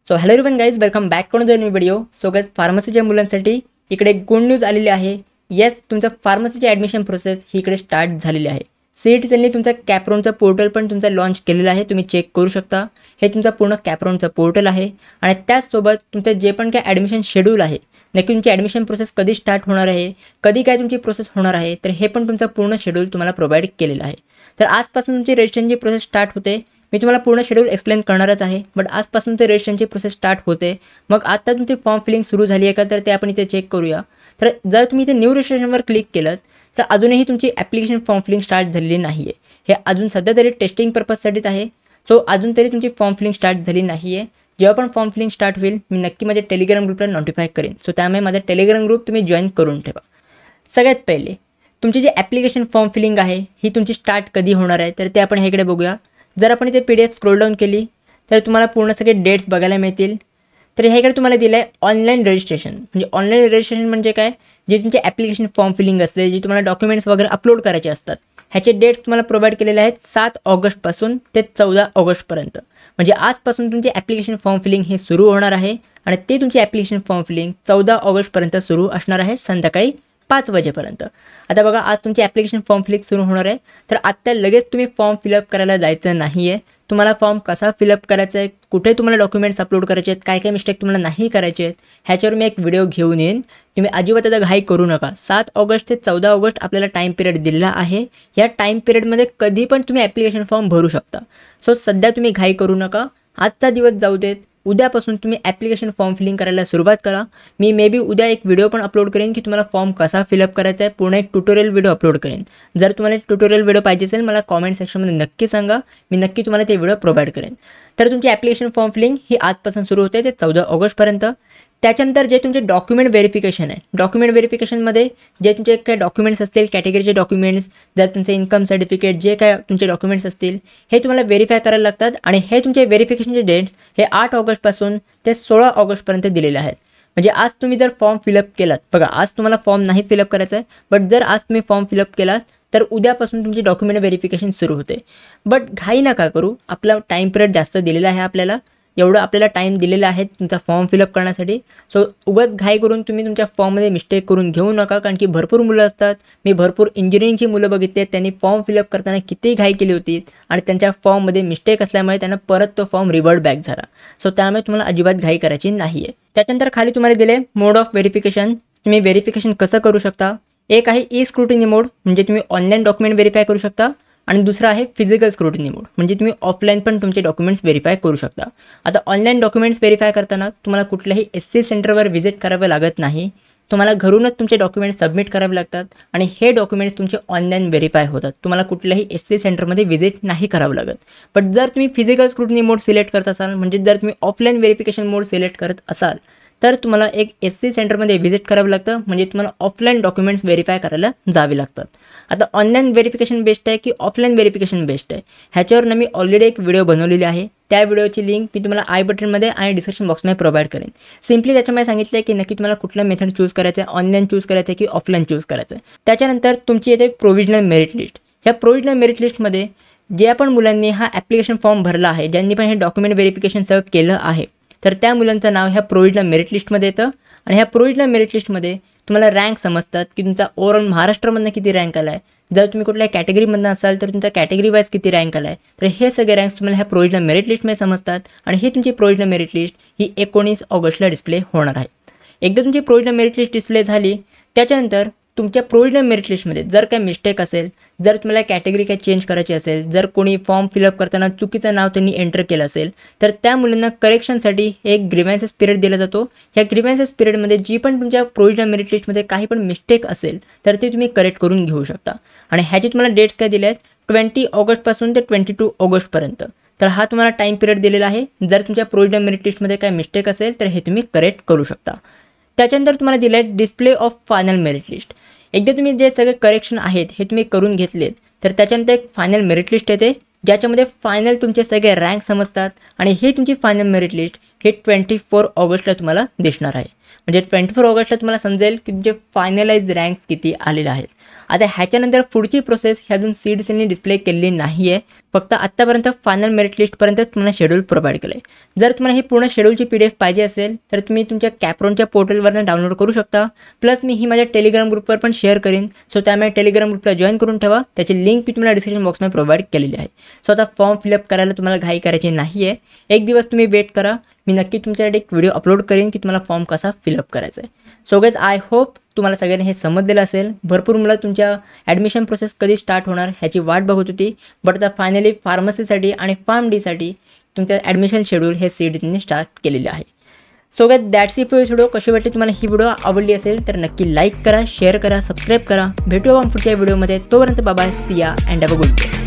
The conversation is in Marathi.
So hello everyone guys, welcome back to the new video. So guys, फार्मसीच्या मुलांसाठी इकडे गुड न्यूज आलेली आहे. येस, तुमचं फार्मसीची ॲडमिशन प्रोसेस ही इकडे स्टार्ट झालेली आहे. सीईटीने तुमचा कॅपराऊंडचा पोर्टल पण तुमचा लॉन्च केलेला आहे. तुम्ही चेक करू शकता. हे तुमचा पूर्ण कॅपराऊंडचा पोर्टल आहे आणि त्याचसोबत तुमचं जे पण काय ॲडमिशन शेड्यूल आहे, नक्की तुमची ॲडमिशन प्रोसेस कधी स्टार्ट होणार आहे, कधी काय तुमची प्रोसेस होणार आहे, तर हे पण तुमचा पूर्ण शेड्यूल तुम्हाला प्रोव्हाइड केलेलं आहे. तर आजपासून तुमची रजिस्ट्रेशनची प्रोसेस स्टार्ट होते. मी तुम्हाला पूर्ण शेड्यूल एक्सप्लेन करणारच आहे, बट आजपासून ते रजिस्ट्रेशनची प्रोसेस स्टार्ट होते. मग आता तुमची फॉर्म फिलिंग सुरू झाली आहे का, तर ते आपण इथे चेक करूया. तर जर तुम्ही इथे न्यू रजिस्ट्रेशनवर क्लिक केलं तर अजूनही तुमची ॲप्लिकेशन फॉर्म फिलिंग स्टार्ट झालेली नाही आहे. हे अजून सध्या तरी टेस्टिंग पर्पजसाठीच आहे. सो अजून तरी तुमची फॉर्म फिलिंग स्टार्ट झाली नाही आहे. जेव्हा पण फॉर्म फिलिंग स्टार्ट होईल, मी नक्की माझ्या टेलिग्राम ग्रुपला नोटिफाय करेन. सो त्यामुळे माझा टेलिग्राम ग्रुप तुम्ही जॉईन करून ठेवा. सगळ्यात पहिले तुमची जी ॲप्लिकेशन फॉर्म फिलिंग आहे ही तुमची स्टार्ट कधी होणार आहे, तर ते आपण ह्याकडे बघूया. जर आपण इथे PDF स्क्रोल डाऊन केली तर तुम्हाला पूर्ण सगळे डेट्स बघायला मिळतील. तर ह्याकडे तुम्हाला दिलं आहे ऑनलाईन रजिस्ट्रेशन. म्हणजे ऑनलाईन रजिस्ट्रेशन म्हणजे काय, जे तुमचे ॲप्लिकेशन फॉर्म फिलिंग असते, जे तुम्हाला डॉक्युमेंट्स वगैरे अपलोड करायचे असतात, ह्याचे डेट्स तुम्हाला प्रोव्हाइड केलेले आहेत 7 ऑगस्टपासून ते 14 ऑगस्टपर्यंत. म्हणजे आजपासून तुमचे ॲप्लिकेशन फॉर्म फिलिंग हे सुरू होणार आहे आणि ते तुमची ॲप्लिकेशन फॉर्म फिलिंग 14 ऑगस्टपर्यंत सुरू असणार आहे, संध्याकाळी 5 वाजेपर्यंत. आता बघा, आज तुमची ॲप्लिकेशन फॉर्म फिलिंग सुरू होणार आहे. तर आत्ता लगेच तुम्ही फॉर्म फिलअप करायला जायचं नाही आहे. तुम्हाला फॉर्म कसा फिलअप करायचा आहे, कुठे तुम्हाला डॉक्युमेंट्स अपलोड करायचे आहेत, काय काय मिस्टेक तुम्हाला नाही करायचे आहेत, ह्याच्यावर मी एक व्हिडिओ घेऊन येईन. तुम्ही अजिबात आता घाई करू नका. 7 ऑगस्ट ते 14 ऑगस्ट आपल्याला टाईम पिरियड दिलेला आहे. या टाईम पिरियडमध्ये कधी पण तुम्ही ॲप्लिकेशन फॉर्म भरू शकता. सो सध्या तुम्ही घाई करू नका. आजचा दिवस जाऊ देत. उद्यापासून तुम्ही ॲप्लिकेशन फॉर्म फिलिंग करायला सुरुवात करा. मी मे बी उद्या एक व्हिडिओ पण अपलोड करेन की तुम्हाला फॉर्म कसा फिलअप करायचा आहे. पूर्ण एक ट्युटोरियल व्हिडिओ अपलोड करेन. जर तुम्हाला ट्युटोरियल व्हिडिओ पाहिजे असेल, मला कॉमेंट सेक्शनमध्ये नक्की सांगा. मी नक्की तुम्हाला ते व्हिडिओ प्रोव्हाइड करेन. तर तुमची ॲप्लिकेशन फॉर्म फिलिंग ही आजपासून सुरू होते ते 14 ऑगस्टपर्यंत. त्याच्यानंतर जे तुमचे डॉक्युमेंट व्हेरिफिकेशन आहे, डॉक्युमेंट व्हेरिफिकेशनमध्ये जे तुमचे काही डॉक्युमेंट्स असतील, कॅटेगरीचे डॉक्युमेंट्स, जर तुमचे इन्कम सर्टिफिकेट, जे काय तुमचे डॉक्युमेंट्स असतील, हे तुम्हाला व्हेरीफाय करायला लागतात. आणि हे तुमचे व्हेरिफिकेशनचे डेट्स हे 8 ऑगस्टपासून ते 16 ऑगस्टपर्यंत दिलेले आहेत. म्हणजे आज तुम्ही जर फॉर्म फिलअप केलात, बघा आज तुम्हाला फॉर्म नाही फिलअप करायचा आहे, बट जर आज तुम्ही फॉर्म फिलअप केलात तर उद्यापासून तुमची डॉक्युमेंट व्हेरिफिकेशन सुरू होते. बट घाई नका करू. आपला टाईम पिरियड जास्त दिलेला आहे. एवढं आपल्याला टाईम दिलेला आहे तुमचा फॉर्म फिलअप करण्यासाठी. सो उगाच घाई करून तुम्ही तुमच्या फॉर्ममध्ये मिस्टेक करून घेऊ नका. कारण की भरपूर मुलं असतात, मी भरपूर इंजिनिअरिंगची मुलं बघितली आहेत, त्यांनी फॉर्म फिलअप करताना किती घाई केली होती आणि त्यांच्या फॉर्ममध्ये मिस्टेक असल्यामुळे त्यांना परत तो फॉर्म रिव्हर्ट बॅक झाला. सो त्यामुळे तुम्हाला अजिबात घाई करायची नाही आहे. त्याच्यानंतर खाली तुम्हाला दिले मोड ऑफ व्हेरिफिकेशन. तुम्ही व्हेरिफिकेशन कसं करू शकता. एक आहे ई स्क्रुटिनी मोड, म्हणजे तुम्ही ऑनलाईन डॉक्युमेंट व्हेरीफाय करू शकता. आणि दुसरा आहे फिजिकल स्क्रुटिनी मोड, म्हणजे तुम्ही ऑफलाईन पण तुमचे डॉक्युमेंट्स व्हेरीफाय करू शकता. आता ऑनलाईन डॉक्युमेंट्स व्हेरीफाय करताना तुम्हाला कुठल्याही SC सेंटरवर व्हिजिट करावं लागत नाही. तुम्हाला घरूनच तुमचे डॉक्युमेंट्स सबमिट करावे लागतात आणि हे डॉक्युमेंट्स तुमचे ऑनलाईन व्हेरीफाय होतात. तुम्हाला कुठल्याही SC सेंटरमध्ये व्हिजिट नाही करावं लागत. बट जर तुम्ही फिजिकल स्क्रुटिनी मोड सिलेक्ट करत असाल, म्हणजे जर तुम्ही ऑफलाईन व्हेरिफिकेशन मोड सिलेक्ट करत असाल, तर तुम्हाला एक SC सेंटरमध्ये व्हिजिट करावं लागतं. म्हणजे तुम्हाला ऑफलाईन डॉक्युमेंट्स व्हेरीफाय करायला जावे लागतात. आता ऑनलाईन व्हेरिफिकेशन बेस्ट आहे की ऑफलाईन व्हेरिफिकेशन बेस्ट आहे, ह्याच्यावर मी ऑलरेडी एक व्हिडिओ बनवलेली आहे. त्या व्हिडिओची लिंक मी तुम्हाला आय बटनमध्ये आणि डिस्क्रिप्शन बॉक्समध्ये प्रोव्हाइड करेन. सिम्पली त्याच्यामध्ये सांगितलं आहे की नक्की तुम्हाला कुठलं मेथड चूज करायचं आहे, ऑनलाईन चूज करायचं आहे की ऑफलाईन चूज करायचं आहे. त्याच्यानंतर तुमची येते प्रोव्हिजनल मेरिट लिस्ट. ह्या प्रोव्हिजनल मेरिट लिस्टमध्ये ज्या पण मुलांनी हा ॲप्लिकेशन फॉर्म भरला आहे, ज्यांनी पण हे डॉक्युमेंट व्हेरिफिकेशन सगळं केलं आहे, तर त्या मुलांचं नाव ह्या प्रोव्हिजनल मेरिट लिस्टमध्ये येतं. आणि ह्या प्रोव्हिजनल मेरिट लिस्टमध्ये तुम्हाला रँक समजतात की तुमचा ओव्हरऑल महाराष्ट्रामधनं किती रँक आला आहे. जर तुम्ही कुठल्या कॅटेगरीमधनं असाल तर तुमचा कॅटेगरी वाईज किती रँक आला आहे. तर हे सगळे रँक्स तुम्हाला ह्या प्रोव्हिजनल मेरिट लिस्टमध्ये समजतात. आणि ही तुमची प्रोव्हिजनल मेरिट लिस्ट ही 19 ऑगस्टला डिस्प्ले होणार आहे. एकदा तुमची प्रोव्हिजनल मेरिट लिस्ट डिस्प्ले झाली, त्याच्यानंतर तुमच्या प्रोव्हिजनल मेरिट लिस्टमध्ये जर काही मिस्टेक असेल, जर तुम्हाला कॅटेगरी काही चेंज करायची असेल, जर कोणी फॉर्म फिलअप करताना चुकीचं नाव त्यांनी एंटर केलं असेल, तर त्या मुलांना करेक्शनसाठी एक ग्रीव्हन्सेस पिरियड दिला जातो. ह्या ग्रीव्हन्सेस पिरियडमध्ये जी पण तुमच्या प्रोव्हिजनल मेरिट लिस्टमध्ये काही पण मिस्टेक असेल तर ते तुम्ही करेक्ट करून घेऊ शकता. आणि ह्याची तुम्हाला डेट्स काय दिले आहेत, 20 ऑगस्टपासून ते 22 ऑगस्टपर्यंत. तर हा तुम्हाला टाईम पिरियड दिलेला आहे. जर तुमच्या प्रोव्हिजनल मेरिट लिस्टमध्ये काही मिस्टेक असेल तर हे तुम्ही करेक्ट करू शकता. त्याच्यानंतर तुम्हाला दिलं आहे display of final merit list. एकदा तुम्ही जे सगळे करेक्शन आहेत हे तुम्ही करून घेतलेत, तर त्याच्यानंतर एक फायनल मेरिट लिस्ट येते, ज्याच्यामध्ये फायनल तुमचे सगळे रँक समजतात. आणि हे तुमची फायनल मेरिट लिस्ट हे 24 ऑगस्टला तुम्हाला दिसणार आहे. म्हणजे 24 ऑगस्टला तुम्हाला समजेल की तुमचे फायनलाइज रँक्स किती आलेले आहेत. आता ह्याच्यानंतर पुढची प्रोसेस ही अजून सीड सेलने डिस्प्ले केलेली नाही आहे. फक्त आत्तापर्यंत फायनल मेरिट लिस्टपर्यंतच तुम्हाला शेड्यूल प्रोव्हाइड केलं आहे. जर तुम्हाला ही पूर्ण शेड्यूलची PDF पाहिजे असेल तर तुम्ही तुमच्या कॅपरॉनच्या पोर्टलवरनं डाउनलोड करू शकता. प्लस मी ही माझ्या टेलिग्राम ग्रुपवर पण शेअर करीन. सो त्यामुळे टेलिग्राम ग्रुपला जॉईन करून ठेवा. त्याची लिंक मी तुम्हाला डिस्क्रिप्शन बॉक्समध्ये प्रोव्हाइड केलेली आहे. सो आता फॉर्म फिलअप करायला तुम्हाला घाई करायची नाही आहे. एक दिवस तुम्ही वेट करा. मी नक्की तुमच्यासाठी एक व्हिडिओ अपलोड करेन की तुम्हाला फॉर्म कसा फिलअप करायचा आहे. सो गाइस आय होप तुम्हाला सगळ्यांनी हे समजलेलं असेल. भरपूर मुलं तुमच्या ॲडमिशन प्रोसेस कधी स्टार्ट होणार ह्याची वाट बघत होती. बट आता फायनली फार्मसीसाठी आणि फार्म डीसाठी तुमचं ॲडमिशन शेड्यूल हे सीडने स्टार्ट केलेले आहे. So guys that's it for this video. कशी वाटली तुम्हाला ही व्हिडिओ आवडली असेल तर नक्की लाईक करा, शेअर करा, सबस्क्राईब करा. भेटूया आपण पुढच्या व्हिडिओमध्ये. तोपर्यंत बाय बाय, सी या and have a good day.